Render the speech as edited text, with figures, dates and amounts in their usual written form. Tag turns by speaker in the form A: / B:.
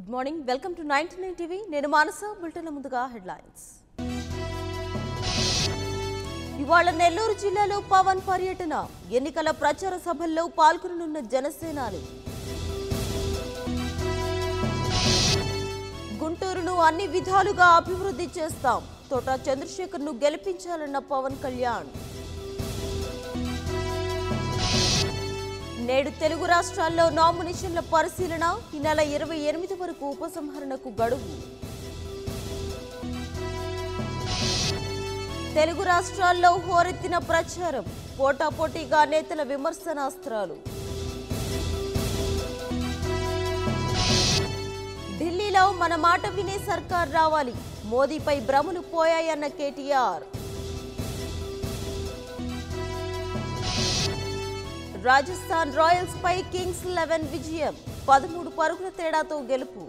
A: good morning welcome to 99 TV నేను మానస బులెటిన్ల ముందుగా headlines ఇవాళ నెల్లూరు జిల్లాలో పవన్ పర్యటన ఎన్నికల ప్రచార సభల్లో పాల్గొననున్న జనసేనాని గుంటూరును అన్ని విధాలుగా అభివృద్ధి చేస్తాం తోట చంద్రశేఖర్ను గెలిపించాలన్న పవన్ కళ్యాణ్ నేడు తెలుగు రాష్ట్రాల్లో నామినేషన్ల పరిశీలన ఈ నెల 28 వరకు ఉపసంహరణకు గడువు తెలుగు రాష్ట్రాల్లో హోరెత్తిన ప్రచారం పోటాపోటీగా నేతల విమర్శనాస్త్రాలు ఢిల్లీలో మన మాట వినే సర్కార్ రావాలి మోదీపై భ్రమలు పోయాయన్న కేటీఆర్ రాజస్థాన్ రాయల్స్ పై కింగ్స్ 11 విజయం 13 పరుగుల తేడాతో గెలుపు